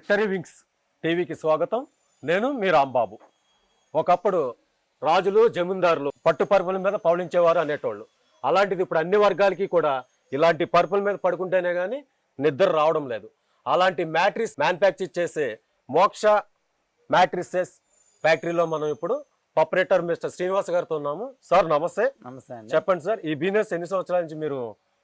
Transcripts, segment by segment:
Victory wings టీవీకి స్వాగతం. నేను మీ రాంబాబు. ఒకప్పుడు రాజులు జమీందారులు పట్టు పరుపుల మీద పవళించేవారు అనేటోళ్ళు. అలాంటిది ఇప్పుడు అన్ని వర్గాలకి కూడా ఇలాంటి పరుపుల మీద పడుకుంటేనే కానీ నిద్ర రావడం లేదు. అలాంటి మ్యాట్రిస్ మ్యానుఫ్యాక్చర్ చేసే మోక్ష మ్యాట్రిసెస్ ఫ్యాక్టరీలో మనం ఇప్పుడు ఆపరేటర్ మిస్టర్ శ్రీనివాస్ గారితో ఉన్నాము. సార్ నమస్తే. నమస్తే అండి. చెప్పండి సార్, ఈ బిజినెస్ ఎన్ని సంవత్సరాల నుంచి మీరు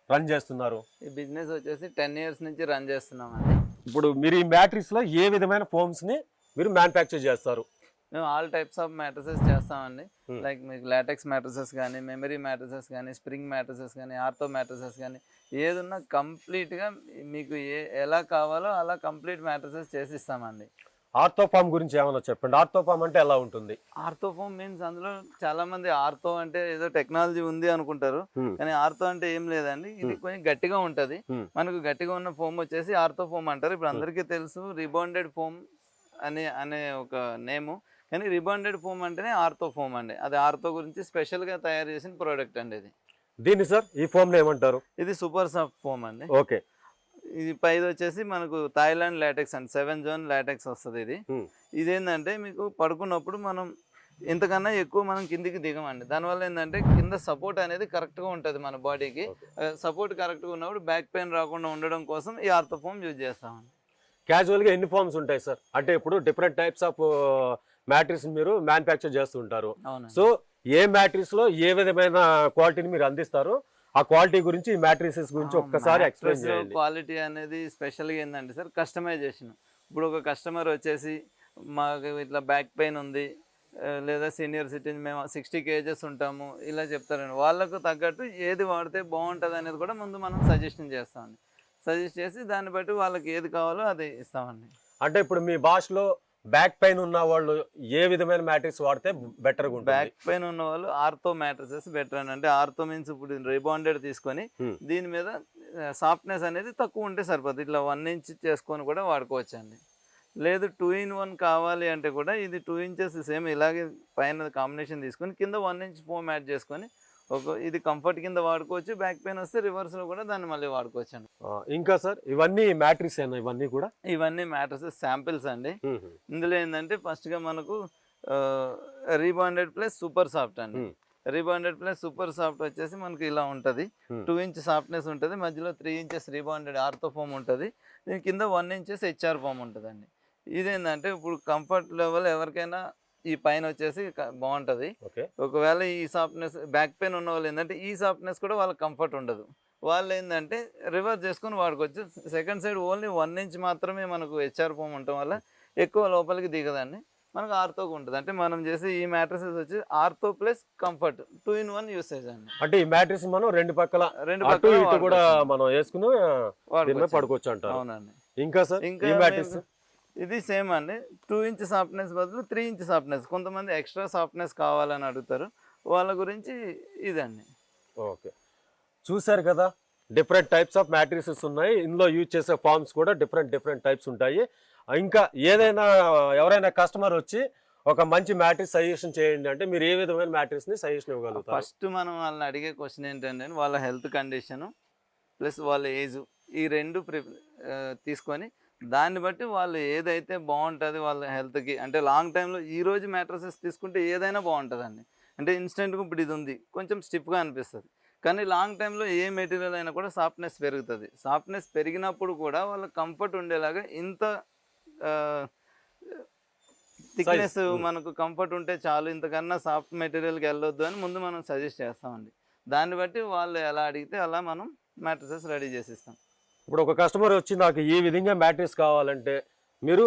రన్ చేస్తున్నారు? ఈ బిజినెస్ వచ్చేసి 10 years నుంచి రన్ చేస్తున్నామండి. ఇప్పుడు మీరు ఈ మ్యాట్రిక్స్ లో ఏ విధమైన ఫోమ్స్ ని మీరు మ్యానుఫ్యాక్చర్ చేస్తారు? మేము ఆల్ టైప్స్ ఆఫ్ మ్యాట్రసెస్ చేస్తామండి. లైక్ మీకు లాటెక్స్ మ్యాట్రసెస్ కానీ, మెమరీ మ్యాట్రసెస్ కానీ, స్ప్రింగ్ మ్యాట్రసెస్ కానీ, ఆర్థో మ్యాట్రసెస్ కానీ, ఏదున్నా కంప్లీట్గా మీకు ఎలా కావాలో అలా కంప్లీట్ మ్యాట్రసెస్ చేసిస్తామండి. ఆర్థోఫామ్ గురించి ఏమైనా చెప్పండి. ఆర్థోఫామ్ అంటే ఎలా ఉంటుంది? ఆర్థోఫోమ్ మీన్స్ అందులో చాలా మంది ఆర్థో అంటే ఏదో టెక్నాలజీ ఉంది అనుకుంటారు, కానీ ఆర్థో అంటే ఏం లేదండి. ఇది కొంచెం గట్టిగా ఉంటది. మనకు గట్టిగా ఉన్న ఫోమ్ వచ్చేసి ఆర్థోఫోమ్ అంటారు. ఇప్పుడు అందరికీ తెలుసు రిబాండెడ్ ఫోమ్ అనే ఒక నేము, కానీ రిబాండెడ్ ఫోమ్ అంటేనే ఆర్థో ఫోమ్ అండి. అది ఆర్థో గురించి స్పెషల్ గా తయారు చేసిన ప్రోడక్ట్ అండి ఇది. దీన్ని సార్ ఈ ఫోమ్ ఏమంటారు? ఇది సూపర్ సాఫ్ట్ ఫోమ్ అండి. ఓకే. ఇది పైది వచ్చేసి మనకు థాయిలాండ్ లాటెక్స్ అండి, 7 zone లాటెక్స్ వస్తుంది. ఇదేంటంటే మీకు పడుకున్నప్పుడు మనం ఇంతకన్నా ఎక్కువ మనం కిందికి దిగమండి. దానివల్ల ఏంటంటే కింద సపోర్ట్ అనేది కరెక్ట్గా ఉంటుంది మన బాడీకి. సపోర్ట్ కరెక్ట్గా ఉన్నప్పుడు బ్యాక్ పెయిన్ రాకుండా ఉండడం కోసం ఈ ఆర్థో ఫోమ్ యూజ్ చేస్తామండి. క్యాజువల్గా ఎన్ని ఫామ్స్ ఉంటాయి సార్? అంటే ఇప్పుడు డిఫరెంట్ టైప్స్ ఆఫ్ మ్యాట్రిక్స్ మీరు మ్యానుఫ్యాక్చర్ చేస్తుంటారు. సో ఏ మ్యాట్రిక్స్ లో ఏ విధమైన క్వాలిటీని మీరు అందిస్తారు, ఆ క్వాలిటీ గురించి ఈ మ్యాట్రిసెస్ గురించి ఒక్కసారి ఎక్స్ప్లెయిన్ చేయండి. క్వాలిటీ అనేది స్పెషల్గా ఏంటంటే సార్ కస్టమైజేషన్. ఇప్పుడు ఒక కస్టమర్ వచ్చేసి మాకు ఇట్లా బ్యాక్ పెయిన్ ఉంది, లేదా సీనియర్ సిటిజన్ మేము 60 kgs ఉంటాము ఇలా చెప్తారండి. వాళ్ళకు తగ్గట్టు ఏది వాడితే బాగుంటుంది అనేది కూడా ముందు మనం సజెషన్ చేస్తామండి. సజెస్ట్ చేసి దాన్ని బట్టి వాళ్ళకి ఏది కావాలో అది ఇస్తామండి. అంటే ఇప్పుడు మీ భాషలో బ్యాక్ పెయిన్ ఉన్న వాళ్ళు ఏ విధమైన మ్యాట్రిక్స్ వాడితే బెటర్గా ఉంటుంది? బ్యాక్ పెయిన్ ఉన్న వాళ్ళు ఆర్థో మ్యాట్రసెస్ బెటర్ అని. అంటే ఆర్థో మీన్స్ ఇప్పుడు రిబాండెడ్ తీసుకొని దీని మీద సాఫ్ట్నెస్ అనేది తక్కువ ఉంటే సరిపోతుంది. ఇట్లా 1 inch చేసుకొని కూడా వాడుకోవచ్చు అండి. లేదు 2 in 1 కావాలి అంటే కూడా ఇది 2 inches సేమ్ ఇలాగే పైన కాంబినేషన్ తీసుకొని కింద 1 inch ఫోమ్ యాడ్ చేసుకొని ఇది కంఫర్ట్ కింద వాడుకోవచ్చు. బ్యాక్ పెయిన్ వస్తే రివర్స్ లో కూడా దాన్ని మళ్ళీ వాడుకోవచ్చు అండి. ఇంకా సార్ ఇవన్నీ మ్యాట్రిక్స్ అయినా ఇవన్నీ కూడా? ఇవన్నీ మ్యాట్రసెస్ శాంపిల్స్ అండి. ఇందులో ఏంటంటే ఫస్ట్ గా మనకు రీబాండెడ్ ప్లస్ సూపర్ సాఫ్ట్ అండి. రీబాండెడ్ ప్లస్ సూపర్ సాఫ్ట్ వచ్చేసి మనకి ఇలా ఉంటుంది. 2 inch సాఫ్ట్నెస్ ఉంటుంది, మధ్యలో 3 inches రీబాండెడ్ ఆర్థో ఫోమ్ ఉంటుంది, దీని కింద 1 inches హెచ్ఆర్ ఫోమ్ ఉంటుంది అండి. ఇదేంటంటే ఇప్పుడు కంఫర్ట్ లెవెల్ ఎవరికైనా ఈ పైన వచ్చేసి బాగుంటుంది. ఒకవేళ ఈ సాఫ్ట్నెస్ బ్యాక్ పెయిన్ ఉన్న వాళ్ళు ఏంటంటే ఈ సాఫ్ట్నెస్ కూడా వాళ్ళకి కంఫర్ట్ ఉండదు. వాళ్ళు ఏంటంటే రివర్స్ చేసుకొని వాడుకోవచ్చు. సెకండ్ సైడ్ ఓన్లీ 1 inch మాత్రమే మనకు హెచ్ఆర్ ఫోమ్ ఉండటం వల్ల ఎక్కువ లోపలికి దిగదండి, మనకు ఆర్థోగా ఉంటుంది. అంటే మనం చేసే ఈ మ్యాట్రసెస్ వచ్చి ortho plus comfort 2 in 1 usage అండి. అంటే ఈ మ్యాట్రిక్స్ మనం రెండు పక్కల కూడా మనం వేసుకుని పడుకోవచ్చు అంటారు. అవునండి. ఇంకా సార్ ఇంకా ఇది సేమ్ అండి. 2 inch సాఫ్ట్నెస్ బదులు 3 inch సాఫ్ట్నెస్. కొంతమంది ఎక్స్ట్రా సాఫ్ట్నెస్ కావాలని అడుగుతారు, వాళ్ళ గురించి ఇదండి. ఓకే, చూసారు కదా, డిఫరెంట్ టైప్స్ ఆఫ్ మ్యాట్రిసెస్ ఉన్నాయి. ఇందులో యూజ్ చేసే ఫార్మ్స్ కూడా డిఫరెంట్ టైప్స్ ఉంటాయి. ఇంకా ఏదైనా ఎవరైనా కస్టమర్ వచ్చి ఒక మంచి మ్యాట్రిక్స్ సజెషన్ చేయండి అంటే మీరు ఏ విధమైన మ్యాట్రిక్స్ ని సజెషన్ ఇవ్వగలుగుతారు? ఫస్ట్ మనం వాళ్ళని అడిగే క్వశ్చన్ ఏంటంటే వాళ్ళ హెల్త్ కండిషన్ ప్లస్ వాళ్ళ ఏజ్, ఈ రెండు తీసుకొని దాన్ని బట్టి వాళ్ళు ఏదైతే బాగుంటుంది వాళ్ళ హెల్త్కి. అంటే లాంగ్ టైంలో ఈరోజు మ్యాట్రసెస్ తీసుకుంటే ఏదైనా బాగుంటుందండి. అంటే ఇన్స్టెంట్గా ఇప్పుడు ఇది ఉంది కొంచెం స్టిఫ్గా అనిపిస్తుంది, కానీ లాంగ్ టైంలో ఏ మెటీరియల్ అయినా కూడా సాఫ్ట్నెస్ పెరుగుతుంది. సాఫ్ట్నెస్ పెరిగినప్పుడు కూడా వాళ్ళ కంఫర్ట్ ఉండేలాగా ఇంత థిక్నెస్ మనకు కంఫర్ట్ ఉంటే చాలు, ఇంతకన్నా సాఫ్ట్ మెటీరియల్కి వెళ్ళొద్దు అని ముందు మనం సజెస్ట్ చేస్తామండి. దాన్ని బట్టి వాళ్ళు ఎలా అడిగితే అలా మనం మ్యాట్రసెస్ రెడీ చేసిస్తాం. ఇప్పుడు ఒక కస్టమర్ వచ్చి నాకు ఈ విధంగా మ్యాట్రిక్స్ కావాలంటే మీరు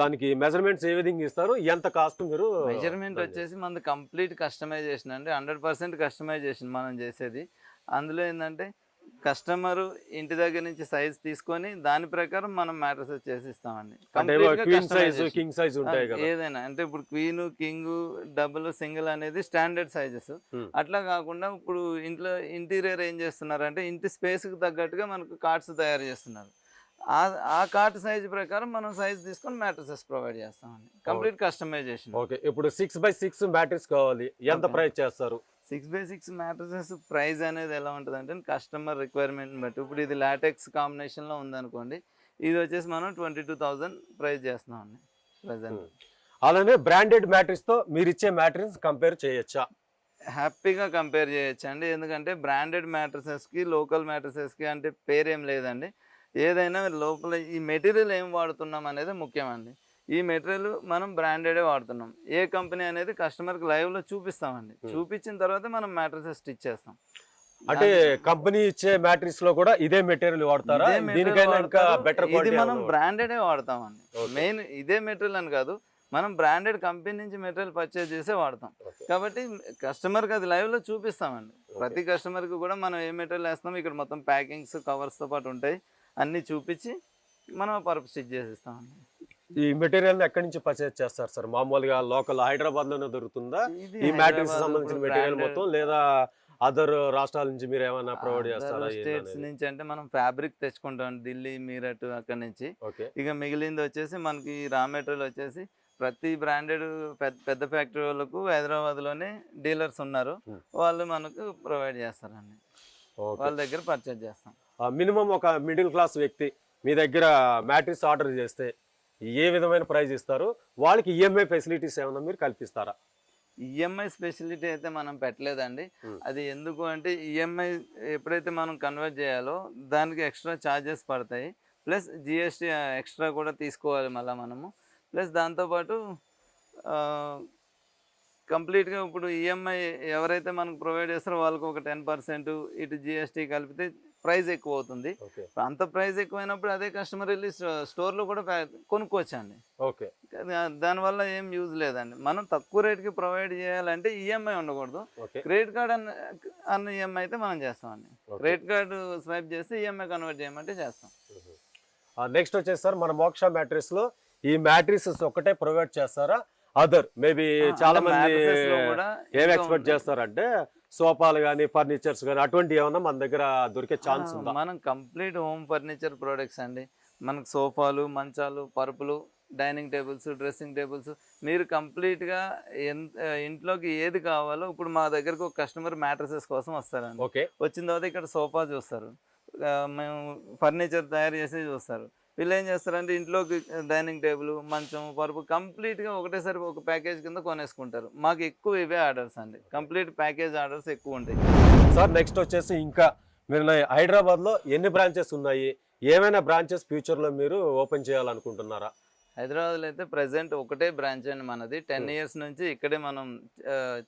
దానికి మెజర్మెంట్స్ ఏ విధంగా ఇస్తారు, ఎంత కాస్ట్? మీరు మెజర్మెంట్ వచ్చేసి మనది కంప్లీట్ కస్టమైజేషన్ అండి, 100% కస్టమైజేషన్ మనం చేసేది. అందులో ఏంటంటే కస్టమర్ ఇంటి దగ్గర నుంచి సైజ్ తీసుకొని దాని ప్రకారం మనం మ్యాట్రసెస్ చేసిస్తామండి. ఏదైనా అంటే ఇప్పుడు క్వీన్, కింగ్, డబుల్, సింగిల్ అనేది స్టాండర్డ్ సైజెస్. అట్లా కాకుండా ఇప్పుడు ఇంట్లో ఇంటీరియర్ ఏం చేస్తున్నారంటే ఇంటి స్పేస్కి తగ్గట్టుగా మనకు కార్డ్స్ తయారు చేస్తున్నారు. ఆ కార్ట్ సైజ్ ప్రకారం మనం సైజ్ తీసుకొని మ్యాట్రసెస్ ప్రొవైడ్ చేస్తామండి. Complete customization. ఓకే, ఇప్పుడు 6x6 మ్యాట్రిక్స్ కావాలి, ఎంత ప్రైస్ చేస్తారు? 6x6 మ్యాట్రసెస్ ప్రైస్ అనేది ఎలా ఉంటుంది అంటే కస్టమర్ రిక్వైర్మెంట్ బట్టి. ఇప్పుడు ఇది లాటెక్స్ కాంబినేషన్లో ఉందనుకోండి, ఇది వచ్చేసి మనం 22,000 ప్రైస్ చేస్తున్నాం అండి ప్రజెంట్. అలానే బ్రాండెడ్ మ్యాట్రిక్స్ తో మీరు ఇచ్చే మ్యాట్రిక్స్ కంపేర్ చేయొచ్చా? హ్యాపీగా కంపేర్ చేయొచ్చు అండి. ఎందుకంటే బ్రాండెడ్ మ్యాట్రసెస్కి లోకల్ మ్యాట్రసెస్కి అంటే పేరేం లేదండి. ఏదైనా లోపల ఈ మెటీరియల్ ఏం వాడుతున్నాం అనేది ముఖ్యమండి. ఈ మెటీరియల్ మనం బ్రాండెడే వాడుతున్నాం. ఏ కంపెనీ అనేది కస్టమర్కి లైవ్లో చూపిస్తామండి. చూపించిన తర్వాత మనం మ్యాట్రసెస్ స్టిచ్ చేస్తాం. అంటే కంపెనీ ఇచ్చే మ్యాట్రిక్స్ లో కూడా ఇదే మెటీరియల్ వాడతారా? ఇదే మెటీరియల్ దీనికైనా ఇంకా వాడతారు. బెటర్ ఇది క్వాలిటీ మనం బ్రాండెడే వాడతామండి. Okay. మెయిన్ ఇదే మెటీరియల్ అని కాదు, మనం బ్రాండెడ్ కంపెనీ నుంచి మెటీరియల్ పర్చేజ్ చేసే వాడతాం. కాబట్టి కస్టమర్కి అది లైవ్లో చూపిస్తామండి. ప్రతి కస్టమర్కి కూడా మనం ఏ మెటీరియల్ వేస్తాం, ఇక్కడ మొత్తం ప్యాకింగ్స్ కవర్స్తో పాటు ఉంటాయి, అన్నీ చూపించి మనం పర్పు స్టిచ్ చేసిస్తామండి. ఈ మెటీరియల్ ఎక్కడి నుంచి పర్చేజ్ చేస్తారు సార్? మామూలుగా లోకల్ హైదరాబాద్ లోనే దొరుకుతుందా ఇది ఈ మ్యాట్రిక్స్ హైదరాబాద్ సంబంధించిన ఇప్పుడు మెటీరియల్ branded మొత్తం, లేదా అదర్ రాష్ట్రాల నుంచి మీరు ఏమైనా ప్రొవైడ్ చేస్తారా? స్టేట్స్ నుంచి అంటే మనం ఫ్యాబ్రిక్ తెచ్చుకుంటాం ఢిల్లీ, మీరట్ అక్కడ నుంచి. ఓకే. ఇక మిగిలింది వచ్చేసి మనకి రా మెటీరియల్ వచ్చేసి ప్రతి బ్రాండెడ్ పెద్ద ఫ్యాక్టరీ వాళ్ళకు హైదరాబాద్లోనే డీలర్స్ ఉన్నారు, వాళ్ళు మనకు ప్రొవైడ్ చేస్తారండి. వాళ్ళ దగ్గర పర్చేజ్ చేస్తాం. మినిమం ఒక మిడిల్ క్లాస్ వ్యక్తి మీ దగ్గర మ్యాట్రిక్స్ ఆర్డర్ చేస్తే ఏ విధమైన ప్రైస్ ఇస్తారు? వాళ్ళకి ఈఎంఐ ఫెసిలిటీస్ ఏమైనా మీరు కల్పిస్తారా? ఈఎంఐ స్పెషాలిటీ అయితే మనం పెట్టలేదండి. అది ఎందుకు అంటే ఈఎంఐ ఎప్పుడైతే మనం కన్వర్ట్ చేయాలో దానికి ఎక్స్ట్రా ఛార్జెస్ పడతాయి, ప్లస్ జిఎస్టీ ఎక్స్ట్రా కూడా తీసుకోవాలి మళ్ళీ మనము. ప్లస్ దాంతోపాటు కంప్లీట్గా ఇప్పుడు ఈఎంఐ ఎవరైతే మనకు ప్రొవైడ్ చేస్తారో వాళ్ళకి ఒక 10% ఇటు జిఎస్టీ కలిపితే ప్రైస్ ఎక్కువ అవుతుంది. అంత ప్రైస్ ఎక్కువైనప్పుడు అదే కస్టమర్ వెళ్ళి స్టోర్లో కూడా కొనుక్కోవచ్చండి. ఓకే. దానివల్ల ఏం యూజ్ లేదండి. మనం తక్కువ రేట్కి ప్రొవైడ్ చేయాలంటే ఈఎంఐ ఉండకూడదు. క్రెడిట్ కార్డ్ అన్న ఈఎంఐ అయితే మనం చేస్తామండి. క్రెడిట్ కార్డు స్వైప్ చేస్తే ఈఎంఐ కన్వర్ట్ చేయమంటే చేస్తాం. నెక్స్ట్ వచ్చేసి సార్, మన మోక్ష మ్యాట్రిక్స్ లో ఈ మ్యాట్రిక్స్ ఒకటే ప్రొవైడ్ చేస్తారా? అదర్ మేబీ చాలా మంది ఏం ఎక్స్పెక్ట్ చేస్తారంటే సోఫాలు కానీ ఫర్నిచర్స్ కానీ అటువంటి ఏమన్నా మన దగ్గర దొరికే ఛాన్స్ ఉందా? మనం కంప్లీట్ హోమ్ ఫర్నిచర్ ప్రొడక్ట్స్ అండి. మనకు సోఫాలు, మంచాలు, పరుపులు, డైనింగ్ టేబుల్స్, డ్రెస్సింగ్ టేబుల్స్, మీరు కంప్లీట్గా ఇంట్లోకి ఏది కావాలో ఇప్పుడు మా దగ్గరకు ఒక కస్టమర్ మ్యాట్రసెస్ కోసం వస్తారండి. ఓకే. వచ్చిన తర్వాత ఇక్కడ సోఫా చూస్తారు, మేము ఫర్నిచర్ తయారు చేసి చూస్తారు. వీళ్ళు ఏం చేస్తారంటే ఇంట్లోకి డైనింగ్ టేబుల్, మంచం, పరుపు కంప్లీట్గా ఒకటేసారి ఒక ప్యాకేజ్ కింద కొనేసుకుంటారు. మాకు ఎక్కువ ఇవే ఆర్డర్స్ అండి, కంప్లీట్ ప్యాకేజ్ ఆర్డర్స్ ఎక్కువ ఉంటాయి. సార్ నెక్స్ట్ వచ్చేసి ఇంకా మీరు హైదరాబాద్లో ఎన్ని బ్రాంచెస్ ఉన్నాయి? ఏమైనా బ్రాంచెస్ ఫ్యూచర్లో మీరు ఓపెన్ చేయాలనుకుంటున్నారా? హైదరాబాద్లో అయితే ప్రెసెంట్ ఒకటే బ్రాంచ్ అండి మనది. 10 years నుంచి ఇక్కడే మనం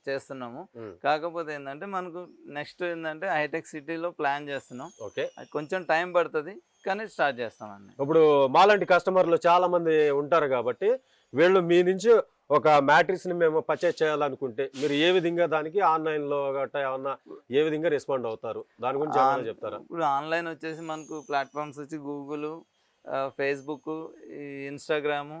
చేస్తున్నాము. కాకపోతే ఏంటంటే మనకు నెక్స్ట్ ఏంటంటే హైటెక్ సిటీలో ప్లాన్ చేస్తున్నాం. ఓకే. కొంచెం టైం పడుతుంది కానీ స్టార్ట్ చేస్తామండి. ఇప్పుడు మాలాంటి కస్టమర్లు చాలా మంది ఉంటారు కాబట్టి వీళ్ళు మీ నుంచి ఒక మ్యాట్రిక్స్ని మేము పర్చేజ్ చేయాలనుకుంటే మీరు ఏ విధంగా దానికి ఆన్లైన్లో గట్టా ఏమన్నా ఏ విధంగా రెస్పాండ్ అవుతారు? దాని గురించి ఏమైనా చెప్తారా? ఇప్పుడు ఆన్లైన్ వచ్చేసి మనకు ప్లాట్ఫామ్స్ వచ్చి గూగుల్, ఫేస్బుక్, ఇన్స్టాగ్రాము,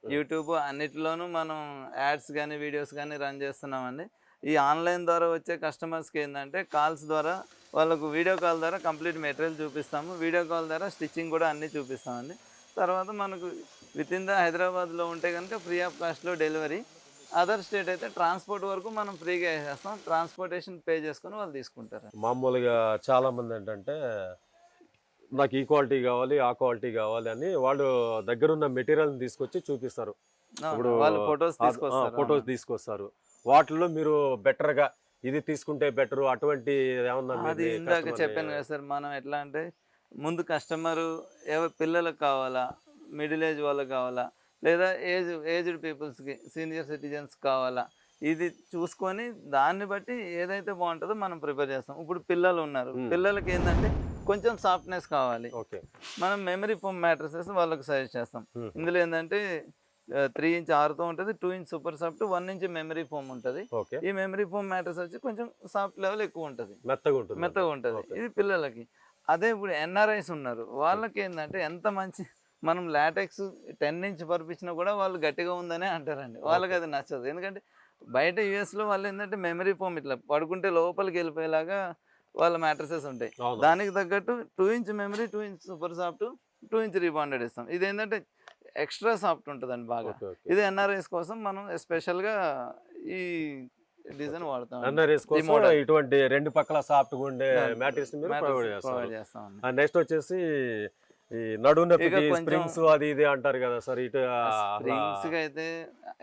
యూట్యూబ్ అన్నిటిలోనూ మనం యాడ్స్ కానీ వీడియోస్ కానీ రన్ చేస్తున్నామండి. ఈ ఆన్లైన్ ద్వారా వచ్చే కస్టమర్స్కి ఏంటంటే కాల్స్ ద్వారా వాళ్ళకు వీడియో కాల్ ద్వారా కంప్లీట్ మెటీరియల్ చూపిస్తాము. వీడియో కాల్ ద్వారా స్టిచ్చింగ్ కూడా అన్నీ చూపిస్తామండి. తర్వాత మనకు విత్ ఇన్ ద హైదరాబాద్లో ఉంటే కనుక ఫ్రీ ఆఫ్ కాస్ట్లో డెలివరీ. అదర్ స్టేట్ అయితే ట్రాన్స్పోర్ట్ వరకు మనం ఫ్రీగా వేసేస్తాం. ట్రాన్స్పోర్టేషన్ పే చేసుకుని వాళ్ళు తీసుకుంటారు. మామూలుగా చాలా మంది ఏంటంటే నాకు ఈ క్వాలిటీ కావాలి, ఆ క్వాలిటీ కావాలి అని వాళ్ళు దగ్గరున్న మెటీరియల్ని తీసుకొచ్చి చూపిస్తారు. ఇప్పుడు వాళ్ళు ఫొటోస్ తీసుకొస్తారు. వాటిలో మీరు బెటర్గా ఇది తీసుకుంటే బెటర్ అటువంటి ఏమన్నా? అది ఇందాక చెప్పాను కదా సార్, మనం ఎట్లా అంటే ముందు కస్టమరు పిల్లలకు కావాలా, మిడిల్ ఏజ్ వాళ్ళకి కావాలా, లేదా ఏజ్డ్ పీపుల్స్కి, సీనియర్ సిటిజన్స్ కావాలా, ఇది చూసుకొని దాన్ని బట్టి ఏదైతే బాగుంటుందో మనం ప్రిపేర్ చేస్తాం. ఇప్పుడు పిల్లలు ఉన్నారు, పిల్లలకి ఏంటంటే కొంచెం సాఫ్ట్నెస్ కావాలి, మనం మెమరీ ఫోమ్ మ్యాట్రసెస్ వాళ్ళకి సజెస్ట్ చేస్తాం. ఇందులో ఏంటంటే 3 inch ఆరుతో ఉంటుంది, 2 inch super soft, 1 inch memory foam ఉంటుంది. ఈ మెమరీ ఫోమ్ మ్యాట్రస్ వచ్చి కొంచెం సాఫ్ట్ లెవెల్ ఎక్కువ ఉంటుంది, మెత్తగా ఉంటుంది. ఇది పిల్లలకి. అదే ఇప్పుడు ఎన్ఆర్ఐస్ ఉన్నారు, వాళ్ళకి ఏంటంటే ఎంత మంచి మనం లాటెక్స్ 10 inch పరిపించినా కూడా వాళ్ళు గట్టిగా ఉందనే అంటారండి. వాళ్ళకి అది నచ్చదు. ఎందుకంటే బయట యూఎస్లో వాళ్ళు ఏంటంటే మెమరీ ఫోమ్ ఇట్లా పడుకుంటే లోపలికి వెళ్ళిపోయేలాగా వాళ్ళ మ్యాట్రసెస్ ఉంటాయి. దానికి తగ్గట్టు 2 inch memory, 2 inch super soft, 2 inch rebonded ఇస్తాం. ఇది ఏంటంటే ఎక్స్ట్రా సాఫ్ట్ ఉంటుందండి బాగా. ఇది ఎన్ఆర్ఐస్ కోసం మనం స్పెషల్గా ఈ డిజైన్ వాడతాం. ఎన్ఆర్ఐస్ కోసం ఇటువంటి రెండు పక్కల సాఫ్ట్ గా ఉండే మ్యాట్రిక్స్ మీరు ప్రొవైడ్ చేస్తాం. నెక్స్ట్ వచ్చేసి ఈ నడుము నొప్పికి ఇక కొంచెం- స్ప్రింగ్స్ అది ఇది అంటారు కదా సార్, ఇటు స్ప్రింగ్స్ కి అయితే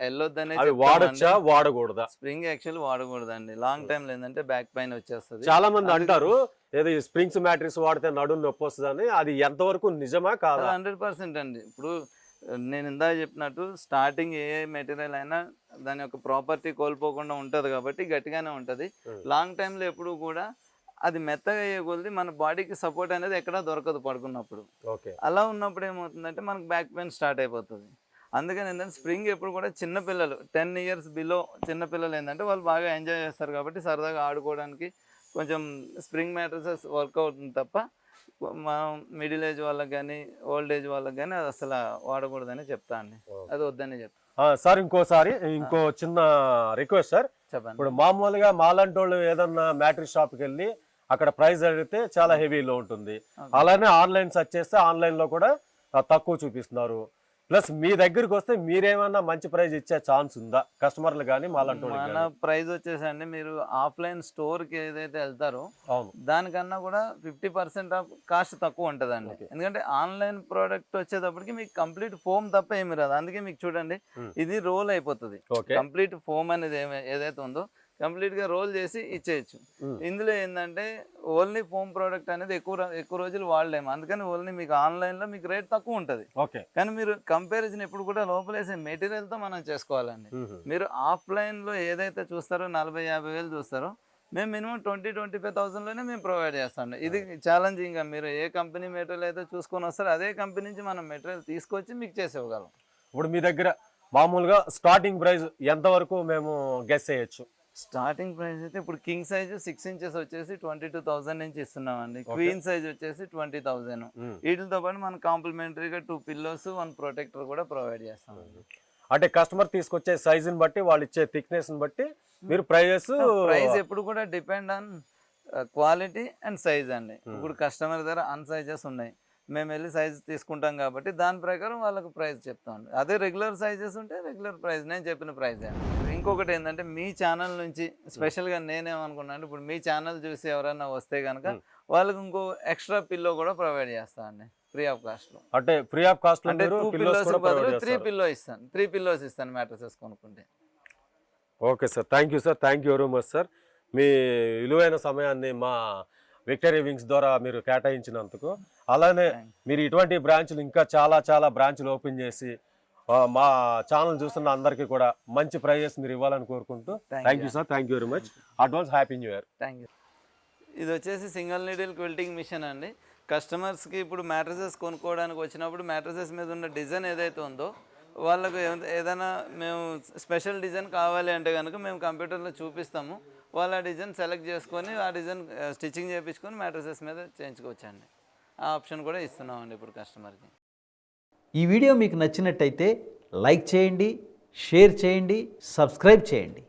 వెళ్ళొద్దనే అవి వాడొచ్చా వాడకూడదా? స్ప్రింగ్ యాక్చువల్ వాడకూడదండి. లాంగ్ టైమ్ లో ఏంటంటే బ్యాక్ పెయిన్ వచ్చేస్తుంది. చాలా మంది అంటారు ఏదో ఈ స్ప్రింగ్స్ మ్యాట్రిక్స్ వాడితే నడుము నొప్పి వస్తుందని, అది ఎంతవరకు నిజమా కాదా? 100% అండి. ఇప్పుడు నేను ఇందాక చెప్పినట్టు స్టార్టింగ్ ఏ మెటీరియల్ అయినా దాని యొక్క ప్రాపర్టీ కోల్పోకుండా ఉంటుంది కాబట్టి గట్టిగానే ఉంటుంది. లాంగ్ టైంలో ఎప్పుడు కూడా అది మెత్తగా అయ్యే కొద్ది మన బాడీకి సపోర్ట్ అనేది ఎక్కడా దొరకదు పడుకున్నప్పుడు. ఓకే. అలా ఉన్నప్పుడు ఏమవుతుందంటే మనకు బ్యాక్ పెయిన్ స్టార్ట్ అయిపోతుంది. అందుకని ఏంటంటే స్ప్రింగ్ ఎప్పుడు కూడా చిన్నపిల్లలు 10 years బిలో చిన్నపిల్లలు ఏంటంటే వాళ్ళు బాగా ఎంజాయ్ చేస్తారు కాబట్టి సరదాగా ఆడుకోవడానికి కొంచెం స్ప్రింగ్ మ్యాట్రసెస్ వర్క్ అవుతుంది తప్ప మనం మిడిల్ ఏజ్ వాళ్ళకి కానీ ఓల్డ్ ఏజ్ వాళ్ళకి కానీ అది అసలు వాడకూడదని చెప్తా అండి. అది వద్దని చెప్తా. సార్ ఇంకో చిన్న రిక్వెస్ట్ సార్. చెప్పండి. ఇప్పుడు మామూలుగా మాలాంటి వాళ్ళు ఏదన్నా మ్యాట్రిక్ షాప్కి వెళ్ళి అక్కడ ప్రైస్ అడిగితే చాలా హెవీలో ఉంటుంది. అలానే ఆన్లైన్ సెర్చ్ చేస్తే ఆన్లైన్లో కూడా తక్కువ చూపిస్తున్నారు. ప్లస్ మీ దగ్గరికి వస్తే మీరేమన్నా మంచి ప్రైస్ ఇచ్చే ఛాన్స్ ఉందా కస్టమర్లు కానీ మాలాంటి వాళ్ళకి మన ప్రైస్ వచ్చేసండి మీరు ఆఫ్లైన్ స్టోర్కి ఏదైతే వెళ్తారో అవును. దానికన్నా కూడా 50% ఆఫ్ కాస్ట్ తక్కువ ఉంటుందండి. ఎందుకంటే ఆన్లైన్ ప్రోడక్ట్ వచ్చేటప్పటికి మీకు కంప్లీట్ ఫోమ్ తప్ప ఏమి రాదు. అందుకే మీకు చూడండి ఇది రోల్ అయిపోతుంది. కంప్లీట్ ఫోమ్ అనేది ఏదైతే ఉందో కంప్లీట్ గా రోల్ చేసి ఇచ్చేయచ్చు. ఇందులో ఏంటంటే ఓన్లీ ఫోమ్ ప్రోడక్ట్ అనేది ఎక్కువ రోజులు వాడలేము. అందుకని ఓన్లీ మీకు ఆన్లైన్ లో మీకు రేట్ తక్కువ ఉంటుంది. కానీ మీరు కంపారిజన్ ఎప్పుడు కూడా లోపలేసే మెటీరియల్ తో మనం చేసుకోవాలండి. మీరు ఆఫ్లైన్ లో ఏదైతే చూస్తారో 40-50 వేలు చూస్తారో మేము మినిమం 20-25,000 లోనే మేము ప్రొవైడ్ చేస్తాం. ఇది ఛాలెంజింగ్ గా మీరు ఏ కంపెనీ మెటీరియల్ అయితే చూసుకొని వస్తారో అదే కంపెనీ నుంచి మనం మెటీరియల్ తీసుకొచ్చి మీకు చేసేవ్వగలం. ఇప్పుడు మీ దగ్గర మామూలుగా స్టార్టింగ్ ప్రైస్ ఎంత వరకు మేము గెస్ చేయొచ్చు? స్టార్టింగ్ ప్రైస్ అయితే ఇప్పుడు కింగ్ సైజ్ 6 inches వచ్చేసి 22,000 నుంచి ఇస్తున్నామండి. క్వీన్ సైజ్ వచ్చేసి 20,000. వీటితో పాటు మనం కాంప్లిమెంటరీగా 2 pillows 1 protector కూడా ప్రొవైడ్ చేస్తామండి. అంటే కస్టమర్ తీసుకొచ్చే సైజుని బట్టి వాళ్ళు ఇచ్చే థిక్నెస్ బట్టి మీరు ప్రైస్ ఎప్పుడు కూడా depend on quality and size అండి. ఇప్పుడు కస్టమర్ దగ్గర అన్ సైజెస్ ఉన్నాయి, మేము వెళ్ళి సైజ్ తీసుకుంటాం కాబట్టి దాని ప్రకారం వాళ్ళకి ప్రైస్ చెప్తాం. అదే రెగ్యులర్ సైజెస్ ఉంటే రెగ్యులర్ ప్రైస్ నేను చెప్పిన ప్రైస్. ఇంకొకటి ఏంటంటే మీ ఛానల్ నుంచి స్పెషల్గా నేనేమనుకున్నాను, ఇప్పుడు మీ ఛానల్ చూసి ఎవరైనా వస్తే కనుక వాళ్ళకి ఇంకో ఎక్స్ట్రా పిల్లో కూడా ప్రొవైడ్ చేస్తాను అండి ఫ్రీ ఆఫ్ కాస్ట్ లో. అంటే ఫ్రీ ఆఫ్ కాస్ట్ అంటే 2 pillows బదులు 3 pillows ఇస్తాను. 3 pillows ఇస్తాను మ్యాట్రసెస్ కొనుక్కుంటే. Okay sir, thank you sir, thank you very much sir. మీ విలువైన సమయాన్ని మా విక్టరీ వింగ్స్ ద్వారా మీరు కేటాయించినందుకు. అలానే మీరు ఇటువంటి బ్రాంచ్లు ఇంకా చాలా బ్రాంచ్లు ఓపెన్ చేసి మా ఛానల్ చూస్తున్న అందరికీ కూడా మంచి ప్రైజెస్ మీరు ఇవ్వాలని కోరుకుంటూ thank you sir, thank you very much. Advance happy new year. Thank you. ఇది వచ్చేసి సింగిల్ నీడిల్ క్విల్టింగ్ మిషన్ అండి. కస్టమర్స్కి ఇప్పుడు మ్యాట్రసెస్ కొనుక్కోవడానికి వచ్చినప్పుడు మ్యాట్రసెస్ మీద ఉన్న డిజైన్ ఏదైతే ఉందో వాళ్ళకు ఏదైనా మేము స్పెషల్ డిజైన్ కావాలి అంటే కనుక మేము కంప్యూటర్లో చూపిస్తాము. వాళ్ళు ఆ డిజైన్ సెలెక్ట్ చేసుకొని ఆ డిజైన్ స్టిచ్చింగ్ చేయించుకొని మ్యాట్రసెస్ మీద చేయించుకోవచ్చండి. ఆ ఆప్షన్ కూడా ఇస్తున్నామండి ఇప్పుడు కస్టమర్కి. ఈ వీడియో మీకు నచ్చినట్టయితే లైక్ చేయండి, షేర్ చేయండి, సబ్స్క్రైబ్ చేయండి.